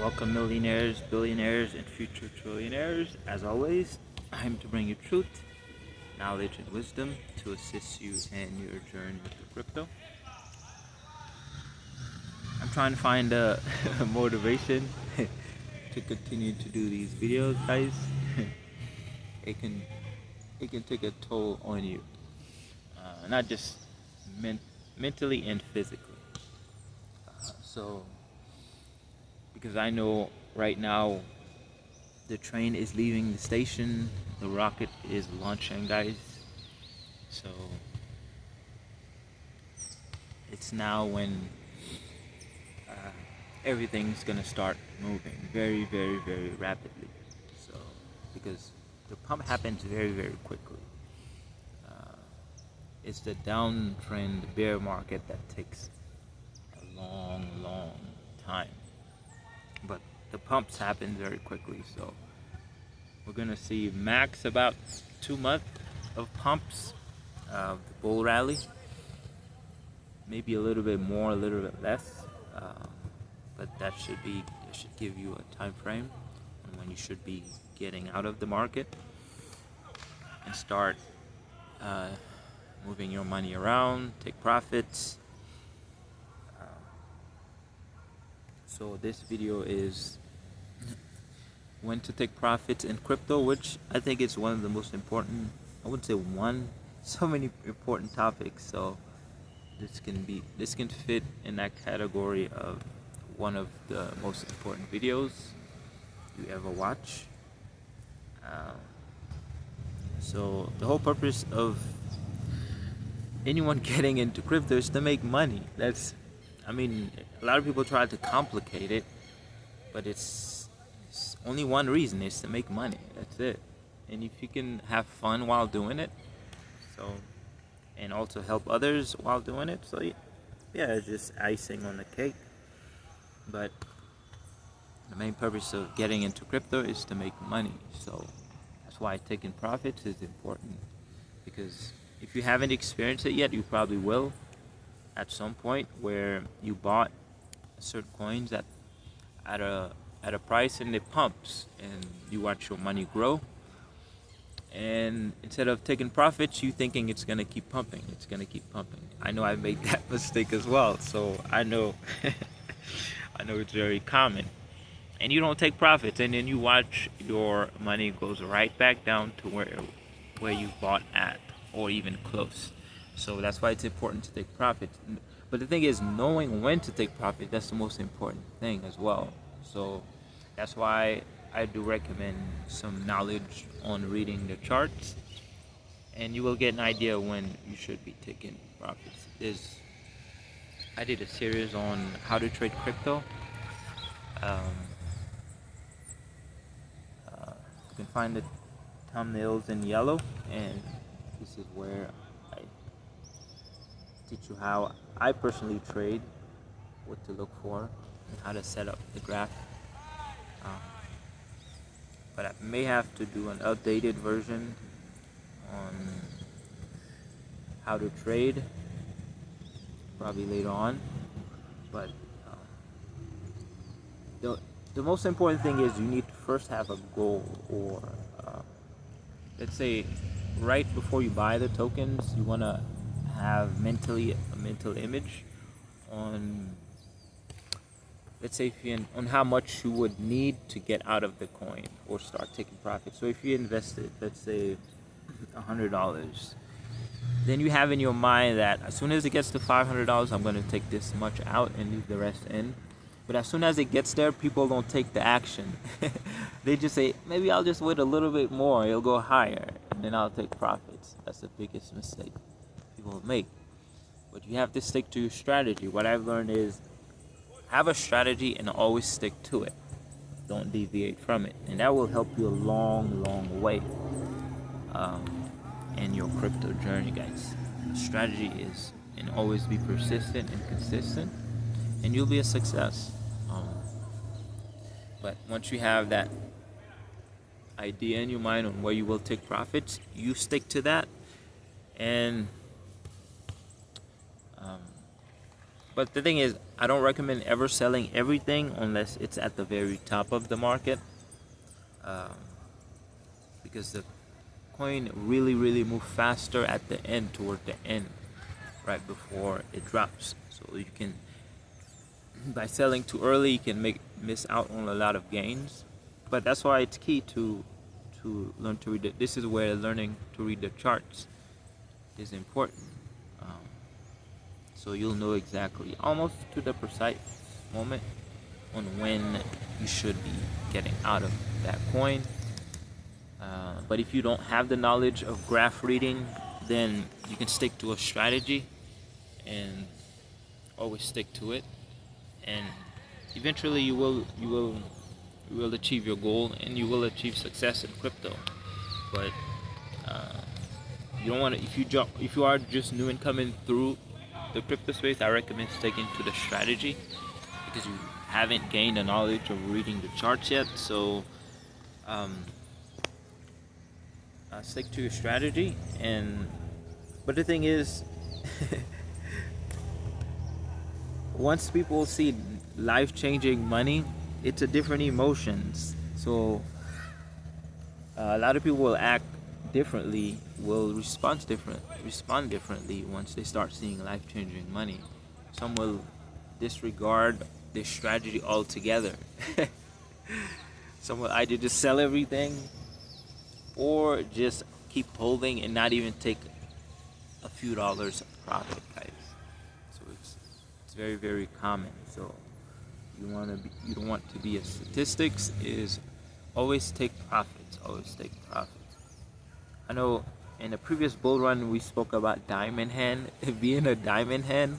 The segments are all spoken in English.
Welcome, millionaires, billionaires, and future trillionaires. As always, I'm to bring you truth, knowledge, and wisdom to assist you in your journey with the crypto. I'm trying to find a motivation to continue to do these videos, guys. it can it can take a toll on you, not just men- mentally and physically. So, because I know right now the train is leaving the station, the rocket is launching, guys. So it's now when uh, everything's gonna start moving very, very, very rapidly. So because the pump happens very, very quickly. Uh, it's the downtrend bear market that takes a long, long time. But the pumps happen very quickly. So we're gonna see max about 2 months of pumps of the bull rally, maybe a little bit more, a little bit less, but that should give you a time frame on when you should be getting out of the market and start uh, moving your money around, take profits. So this video is when to take profits in crypto, which I think is one of the most important. I wouldn't say one, so many important topics. So this can fit in that category of one of the most important videos you ever watch. Uh, so the whole purpose of anyone getting into crypto is to make money. I mean, a lot of people try to complicate it, but it's only one reason is to make money. That's it. And if you can have fun while doing it, so and also help others while doing it, so yeah, it's just icing on the cake. But the main purpose of getting into crypto is to make money. So that's why taking profits is important, because if you haven't experienced it yet, you probably will at some point where you bought certain coins at a at a price and it pumps and you watch your money grow, and instead of taking profits, you thinking it's gonna keep pumping, it's gonna keep pumping. I know I made that mistake as well, so I know I know it's very common. And you don't take profits, and then you watch your money goes right back down to where you bought at, or even close. So that's why it's important to take profits. But the thing is, knowing when to take profit, that's the most important thing as well. So that's why I do recommend some knowledge on reading the charts, and you will get an idea when you should be taking profits. I did a series on how to trade crypto. Um, you can find the thumbnails in yellow, and this is where I teach you how I personally trade, what to look for, and how to set up the graph. Um, but I may have to do an updated version on how to trade probably later on. But um, the the most important thing is you need to first have a goal, or uh, let's say right before you buy the tokens, you want to have mentally a mental image on, let's say, if you on how much you would need to get out of the coin or start taking profit. So if you invested, let's say, $100, then you have in your mind that as soon as it gets to $500, I'm going to take this much out and leave the rest in. But as soon as it gets there, people don't take the action. They just say, maybe I'll just wait a little bit more, it'll go higher, and then I'll take profits. That's the biggest mistake people make. But you have to stick to your strategy. What I've learned is have a strategy and always stick to it. Don't deviate from it. And that will help you a long, long way in your crypto journey, guys. The strategy is, and always be persistent and consistent, and you'll be a success. But once you have that idea in your mind on where you will take profits, you stick to that, and um, But the thing is, I don't recommend ever selling everything unless it's at the very top of the market, um, because the coin really move faster at the end, toward the end, right before it drops. So you can, by selling too early, you can miss out on a lot of gains. But that's why it's key to learn to read it. This is where learning to read the charts is important. Um, so you'll know exactly, almost to the precise moment, on when you should be getting out of that coin. But if you don't have the knowledge of graph reading, then you can stick to a strategy and always stick to it, and eventually you will achieve your goal and you will achieve success in crypto. But uh, you don't want to, if you are just new and coming through the crypto space, I recommend sticking to the strategy, because you haven't gained the knowledge of reading the charts yet. So um, stick to your strategy. And but the thing is, once people see life-changing money, it's a different emotions. So a lot of people will act differently, will respond differently once they start seeing life-changing money. Some will disregard this strategy altogether. Some will either just sell everything or just keep holding and not even take a few dollars of profit, guys. So it's very common. So you don't want to be a statistics. Is always take profits. Always take profits. I know in the previous bull run we spoke about diamond hand. Being a diamond hand,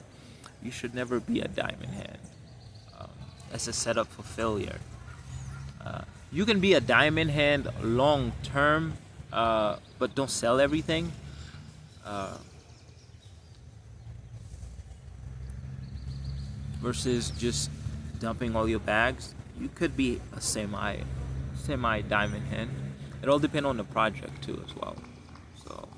you should never be a diamond hand. That's a setup for failure. You can be a diamond hand long term, but don't sell everything. Uh, versus just dumping all your bags. You could be a semi diamond hand. It all depends on the project too as well. So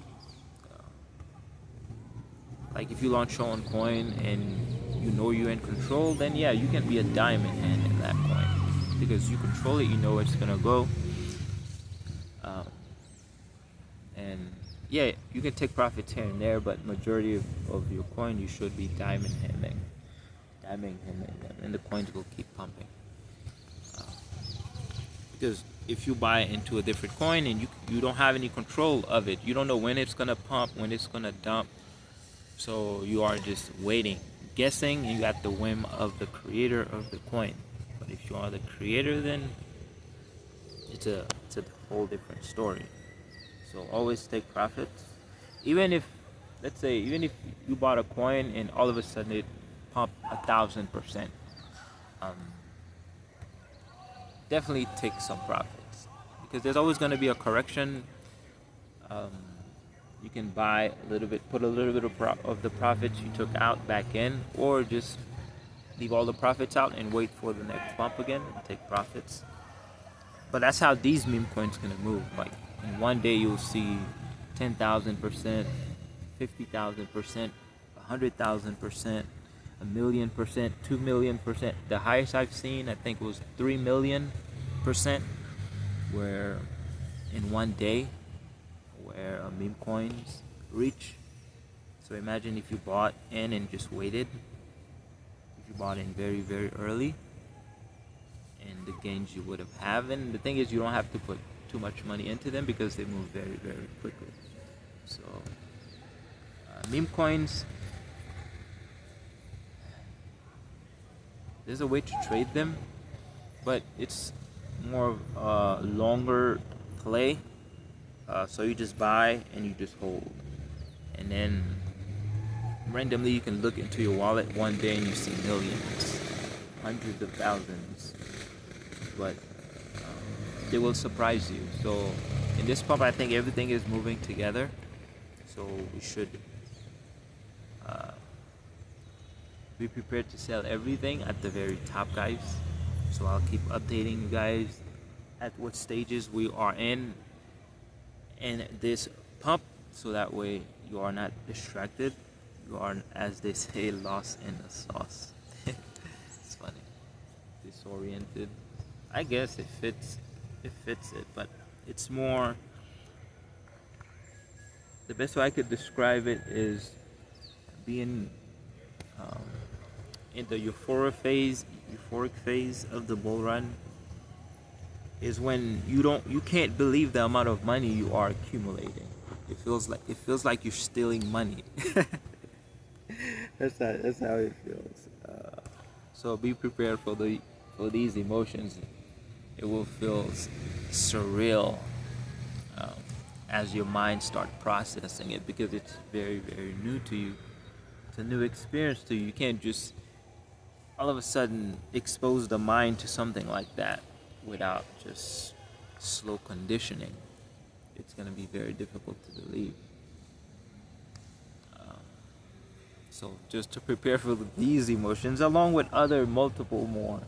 like if you launch your own coin and you know you're in control, then yeah, you can be a diamond hand in that coin, because you control it, you know where it's gonna go. um, and yeah, you can take profits here and there, but majority of your coin you should be diamond handing them, and the coins will keep pumping. Uh, because if you buy into a different coin and you don't have any control of it, you don't know when it's gonna pump, when it's gonna dump. So you are just waiting, guessing, and you got the whim of the creator of the coin. But if you are the creator, then it's a whole different story. So always take profits. Even if, let's say, even if you bought a coin and all of a sudden it pumped 1,000%, definitely take some profits, because there's always going to be a correction. Um, you can buy a little bit, put a little bit of the profits you took out back in, or just leave all the profits out and wait for the next bump again and take profits. But that's how these meme coins gonna move. Like in one day you'll see 10,000%, 50,000%, 100,000%, 1,000,000%, 2,000,000%. The highest I've seen, I think, was 3,000,000%, where in one day, where meme coins reach. So imagine if you bought in and just waited. If you bought in very early, and the gains you would have. And the thing is, you don't have to put too much money into them because they move very quickly. So meme coins, there's a way to trade them, but it's more of a longer play. So you just buy and you just hold, and then randomly you can look into your wallet one day and you see millions, hundreds of thousands, but they will surprise you. So in this pump, I think everything is moving together, so we should be prepared to sell everything at the very top, guys. So I'll keep updating you guys at what stages we are in this pump, so that way you are not distracted you are, as they say, lost in the sauce. It's funny. Disoriented. I guess it fits. It fits it, but it's more. The best way I could describe it is being um, in the euphoric phase of the bull run is when you can't believe the amount of money you are accumulating. It feels like you're stealing money. That's how it feels. So be prepared for these emotions. It will feel surreal um, as your mind start processing it, because it's very, very new to you. It's a new experience to you. You can't just all of a sudden expose the mind to something like that without just slow conditioning. It's going to be very difficult to believe. Um, so just to prepare for these emotions, along with other multiple more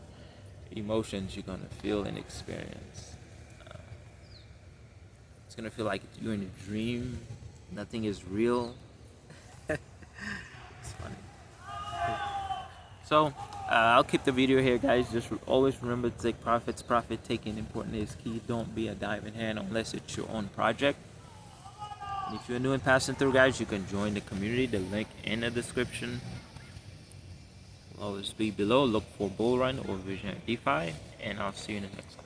emotions you're going to feel and experience. Uh, it's going to feel like you're in a dream. Nothing is real. It's funny. So I'll keep the video here, guys. Just always remember to take profits. Profit taking important is key. Don't be a diamond hand unless it's your own project. And if you're new and passing through, guys, you can join the community. The link in the description will always be below. Look for Bull Run or Visionary DeFi, and I'll see you in the next one.